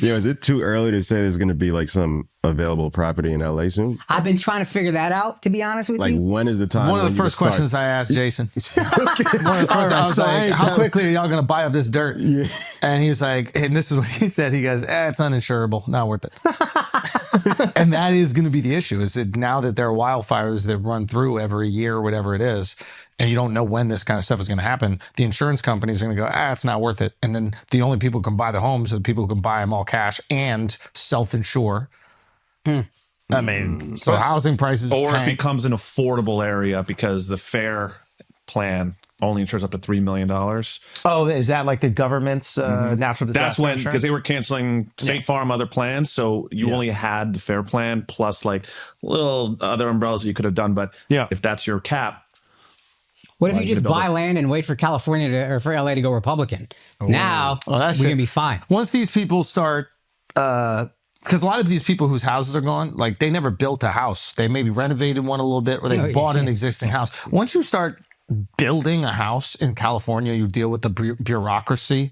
Yo, is it too early to say there's going to be like some available property in LA soon? I've been trying to figure that out, to be honest with you. Like, when is the time? One of the first questions I asked Jason. One of the first, I was like, how quickly are y'all going to buy up this dirt? Yeah. And he was like, and this is what he said. He goes, it's uninsurable. Not worth it. And that is going to be the issue, is that now that there are wildfires that run through every year or whatever it is, and you don't know when this kind of stuff is going to happen, the insurance companies are going to go, it's not worth it. And then the only people who can buy the homes are the people who can buy them all cash and self-insure. I mean, so housing prices tank. It becomes an affordable area because the FAIR plan only insures up to $3 million. Oh, is that like the government's natural disaster That's when, insurance? because they were canceling State Farm, other plans. So you only had the FAIR plan plus like little other umbrellas you could have done. But if that's your cap. What if you just buy land and wait for California or for LA to go Republican? Now we're going to be fine. Once these people start, because a lot of these people whose houses are gone, like they never built a house. They maybe renovated one a little bit or they bought an existing house. Once you start building a house in California, you deal with the bureaucracy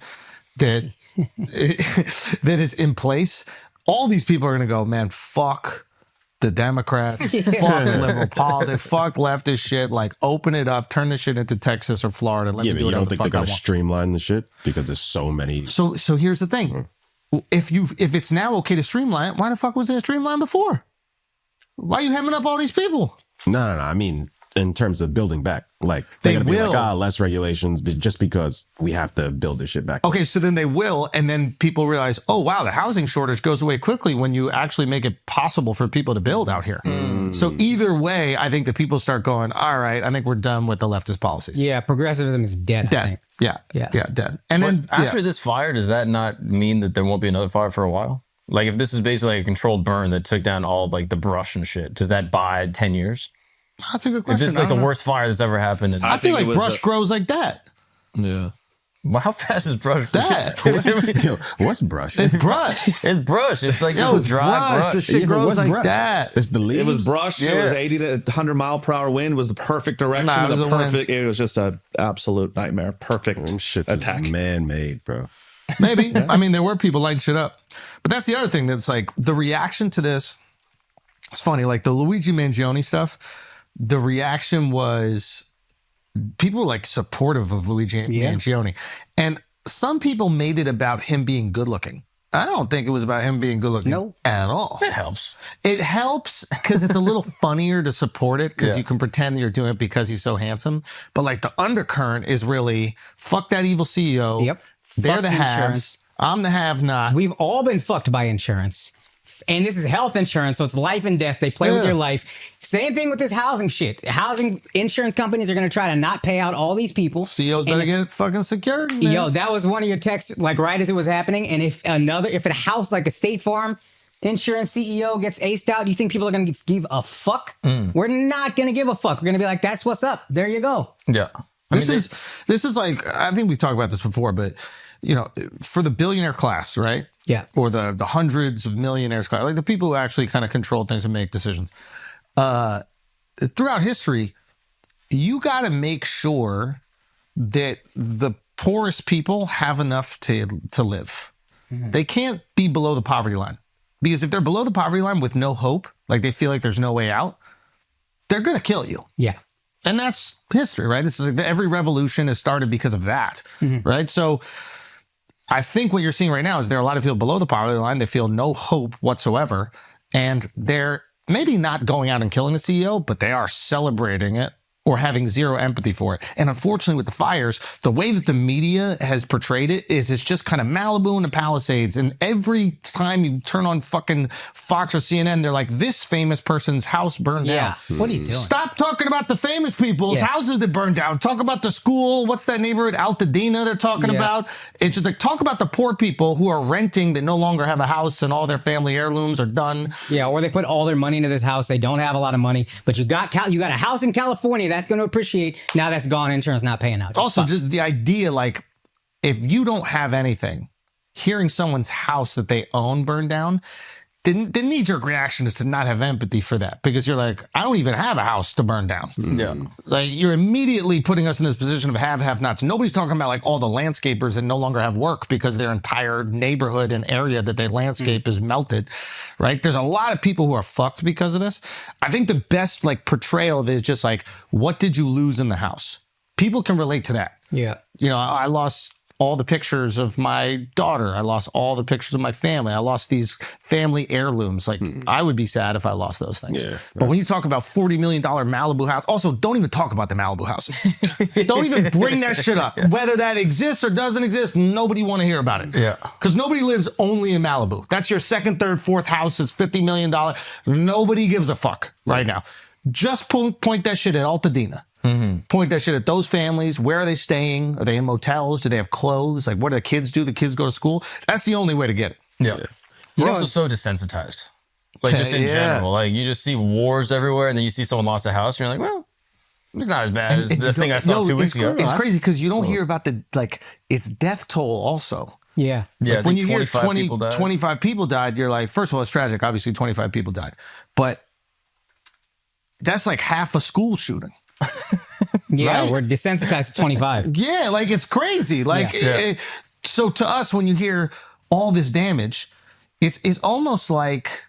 that that is in place. All these people are going to go, man, fuck the Democrats, fuck liberal politics, fuck leftist shit. Like, open it up, turn this shit into Texas or Florida. Let me do you whatever don't the think fuck they're I going to want. streamline the shit because there's so many. So here's the thing: if it's now okay to streamline, why the fuck was it streamlined before? Why are you hemming up all these people? No. I mean, in terms of building back, like They they're going to be will. like, less regulations, but just because we have to build this shit back. Okay, so then they will, and then people realize, oh wow, the housing shortage goes away quickly when you actually make it possible for people to build out here. So either way, I think that people start going, all right, I think we're done with the leftist policies. Yeah, progressivism is dead. I think. Yeah, dead. And then after this fire, does that not mean that there won't be another fire for a while? Like, if this is basically a controlled burn that took down all like the brush and shit, does that buy 10 years? That's a good If question. this is like the worst fire that's ever happened. I feel like brush grows like that. Yeah. Well, how fast is brush? That. What's brush? It's brush. It's brush. It's like just a dry brush. The shit grows like that. It's the leaves. It was brush. Yeah. It was 80 to 100 mile per hour wind. Was the perfect direction. Nah, it was the a perfect. wind. It was just an absolute nightmare. Perfect Them shit's attack. man-made, bro. Maybe. I mean, there were people lighting shit up. But that's the other thing that's like the reaction to this. It's funny, like the Luigi Mangione stuff, the reaction was people were like supportive of Luigi Mangione. And some people made it about him being good looking. I don't think it was about him being good looking at all. It helps. It helps because it's a little funnier to support it because you can pretend you're doing it because he's so handsome. But like the undercurrent is really, fuck that evil CEO. Yep. They're Fuck the haves. insurance. I'm the have not. We've all been fucked by insurance. And this is health insurance, so it's life and death. They play with your life. Same thing with this housing shit. Housing insurance companies are going to try to not pay out all these people. CEOs better get fucking secured. Man. Yo, that was one of your texts, like right as it was happening. And if a house like a State Farm insurance CEO gets aced out, you think people are going to give a fuck? We're not going to give a fuck. We're going to be like, that's what's up. There you go. Yeah. This is like, I think we talked about this before, but you know, for the billionaire class, right? Yeah. Or the hundreds of millionaires class, like the people who actually kind of control things and make decisions. Throughout history, you got to make sure that the poorest people have enough to live. They can't be below the poverty line. Because if they're below the poverty line with no hope, like they feel like there's no way out, they're going to kill you. Yeah. And that's history, right? It's like every revolution has started because of that, right? So I think what you're seeing right now is there are a lot of people below the poverty line. They feel no hope whatsoever. And they're maybe not going out and killing the CEO, but they are celebrating it or having zero empathy for it. And unfortunately with the fires, the way that the media has portrayed it is it's just kind of Malibu and the Palisades. And every time you turn on fucking Fox or CNN, they're like, this famous person's house burned down. What are you doing? Stop talking about the famous people's houses that burned down. Talk about the school. What's that neighborhood? Altadena they're talking about. It's just like, talk about the poor people who are renting that no longer have a house and all their family heirlooms are done. Yeah, or they put all their money into this house. They don't have a lot of money, but you got a house in California that's going to appreciate. Now that's gone. Insurance not paying out. Also, just the idea, like, if you don't have anything, hearing someone's house that they own burn down, the knee-jerk reaction is to not have empathy for that, because you're like, I don't even have a house to burn down. Yeah. Like, you're immediately putting us in this position of have-nots. Nobody's talking about like all the landscapers that no longer have work because their entire neighborhood and area that they landscape is melted, right? There's a lot of people who are fucked because of this. I think the best like portrayal of it is just like, what did you lose in the house? People can relate to that. Yeah. You know, I lost all the pictures of my daughter. I lost all the pictures of my family. I lost these family heirlooms. Like, I would be sad if I lost those things. Yeah, But when you talk about $40 million Malibu house, also don't even talk about the Malibu house. Don't even bring that shit up. Whether that exists or doesn't exist, nobody want to hear about it. Yeah. Because nobody lives only in Malibu. That's your second, third, fourth house. It's $50 million. Nobody gives a fuck right now. Just point that shit at Altadena. Point that shit at those families. Where are they staying? Are they in motels? Do they have clothes? Like, what do the kids do? The kids go to school? That's the only way to get it. Yeah. You're also so desensitized. Like, just in general. Like, you just see wars everywhere, and then you see someone lost a house, and you're like, well, it's not as bad as the thing I saw 2 weeks ago. It's crazy because you don't hear about the, like, it's death toll also. Yeah. Yeah, Like, when you hear 25 people died. 25 people died, you're like, first of all, it's tragic. Obviously, 25 people died. But that's like half a school shooting. Yeah, Right? we're desensitized to 25. Yeah, like, it's crazy. Like, so to us, when you hear all this damage, it's almost like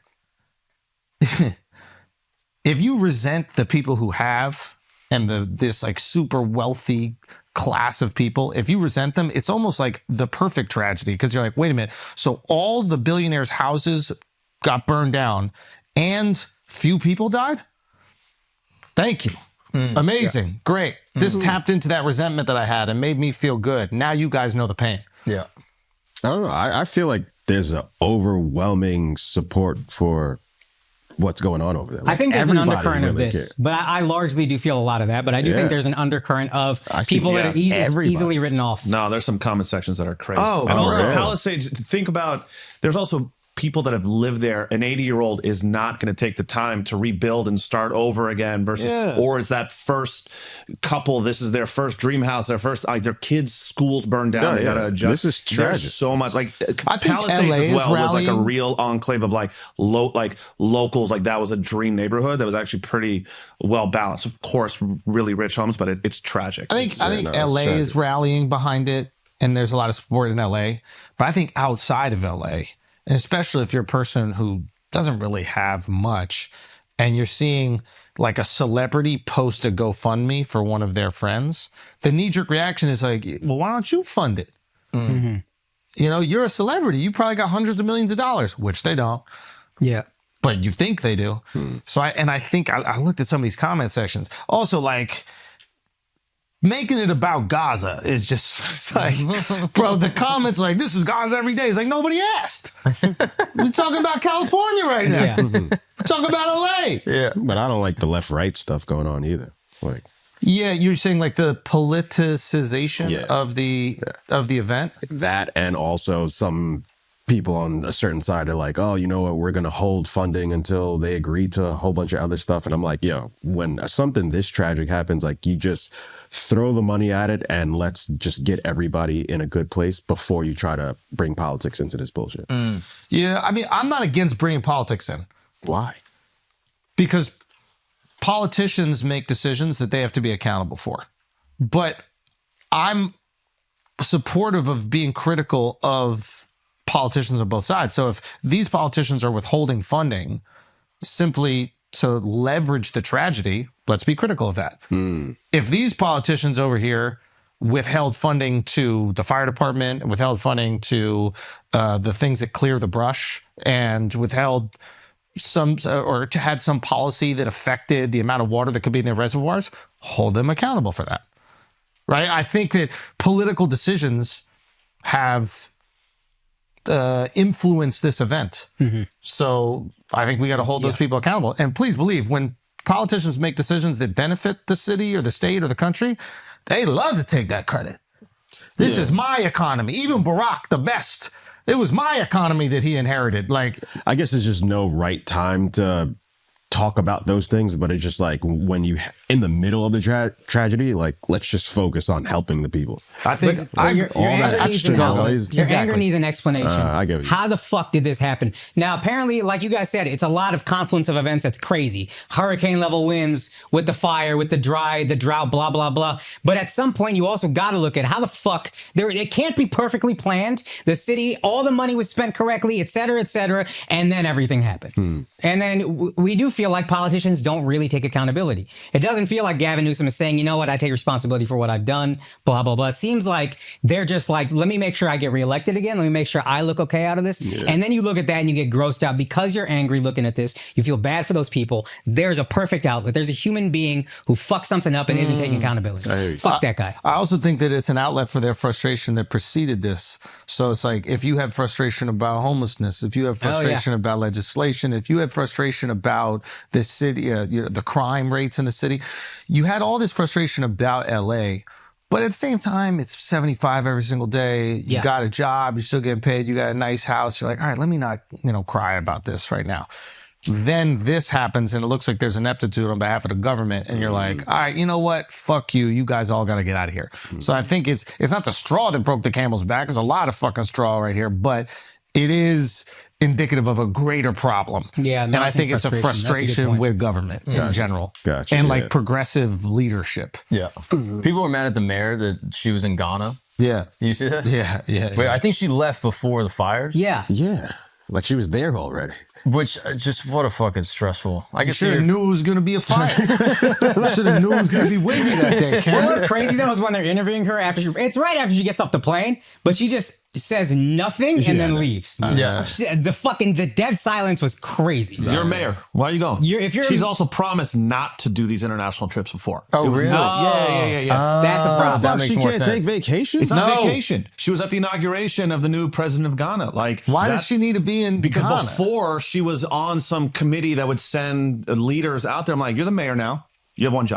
if you resent the people who have and this like super wealthy class of people, if you resent them, it's almost like the perfect tragedy, because you're like, wait a minute, so all the billionaires' houses got burned down and few people died? Thank you. Amazing. Great. This tapped into that resentment that I had and made me feel good. Now you guys know the pain. Yeah. I don't know. I feel like there's an overwhelming support for what's going on over there. I Like, think there's an everybody undercurrent of really this, cares. but I largely do feel a lot of that. But I do think there's an undercurrent of see- people that are everybody. easily written off. No, there's some comment sections that are crazy. Oh, and also really? Palisades. Think about, there's also people that have lived there. An 80-year-old is not going to take the time to rebuild and start over again versus, or it's that first couple. This is their first dream house, their first, like, their kids' schools burned down. Yeah, They got to yeah. adjust. This is tragic. There's so much, like, I think Palisades LA as is well was like a rallying. real enclave of like locals. Like, that was a dream neighborhood that was actually pretty well balanced. Of course, really rich homes, but it's tragic. I think no, it's LA is tragic. rallying behind it, and there's a lot of support in LA. But I think outside of LA, and especially if you're a person who doesn't really have much, and you're seeing like a celebrity post a GoFundMe for one of their friends, the knee-jerk reaction is like, well, why don't you fund it? You know, you're a celebrity. You probably got hundreds of millions of dollars, which they don't. Yeah. But you think they do. So I think I looked at some of these comment sections. Also, like, making it about Gaza is just, it's like, bro, the comments like, this is Gaza every day. It's like, nobody asked. We're talking about California right now. Yeah. We're talking about LA. Yeah. But I don't like the left-right stuff going on either. Like, Yeah, you're saying like the politicization of the event. that, and also some people on a certain side are like, oh, you know what, we're going to hold funding until they agree to a whole bunch of other stuff. And I'm like, yo, when something this tragic happens, like, you just throw the money at it and let's just get everybody in a good place before you try to bring politics into this bullshit. Yeah, I mean, I'm not against bringing politics in, Why? because politicians make decisions that they have to be accountable for. But I'm supportive of being critical of politicians on both sides. So if these politicians are withholding funding simply to leverage the tragedy, let's be critical of that. If these politicians over here withheld funding to the fire department, withheld funding to the things that clear the brush, and withheld some or had some policy that affected the amount of water that could be in their reservoirs, hold them accountable for that. Right? I think that political decisions have influenced this event. So I think we got to hold those people accountable. And please believe, when politicians make decisions that benefit the city or the state or the country, they love to take that credit. This is my economy. Even Barack, the best, it was my economy that he inherited. Like, I guess there's just no right time to talk about those things, but it's just like when you in the middle of the tragedy, like let's just focus on helping the people. I think Your all that anger needs extra an outlet. noise. Your Exactly. anger needs an explanation. I get what you- How the fuck did this happen? Now, apparently, like you guys said, it's a lot of confluence of events that's crazy. Hurricane level winds with the fire, with the drought, blah, blah, blah. But at some point, you also got to look at how the fuck it can't be perfectly planned. The city, all the money was spent correctly, et cetera, and then everything happened. And then we do feel like politicians don't really take accountability. It doesn't feel like Gavin Newsom is saying, you know what, I take responsibility for what I've done, blah, blah, blah. It seems like they're just like, let me make sure I get reelected again. Let me make sure I look okay out of this. Yeah. And then you look at that and you get grossed out because you're angry looking at this. You feel bad for those people. There's a perfect outlet. There's a human being who fucks something up and isn't taking accountability. Fuck that guy. I also think that it's an outlet for their frustration that preceded this. So it's like, if you have frustration about homelessness, if you have frustration about legislation, if you have frustration about this city, the crime rates in the city, you had all this frustration about LA. But at the same time, it's 75 every single day. You got a job, you're still getting paid, you got a nice house. You're like, all right, let me not, cry about this right now. Then this happens and it looks like there's ineptitude on behalf of the government. And you're like, all right, you know what? Fuck you. You guys all got to get out of here. So I think it's not the straw that broke the camel's back. There's a lot of fucking straw right here, but it is indicative of a greater problem. Yeah. And I think it's a frustration with government in general. And like progressive leadership. Yeah. People were mad at the mayor that she was in Ghana. Yeah. You see that? Yeah. Wait, I think she left before the fires. Yeah. Yeah. Like she was there already. Which just what a fucking stressful. I guess should have knew it was going to be a fire. Should have knew it was going to be windy that day. What's crazy though is when they're interviewing her it's right after she gets off the plane, but she just says nothing and then leaves. The dead silence was crazy. You're mayor. Why are you going? She's also promised not to do these international trips before. Oh, really? Yeah. That's a problem. That makes she more can't take sense. vacation. It's not vacation. She was at the inauguration of the new president of Ghana. Like, why does she need to be in Because Ghana? before she was on some committee that would send leaders out there. I'm like, you're the mayor now. You have one job.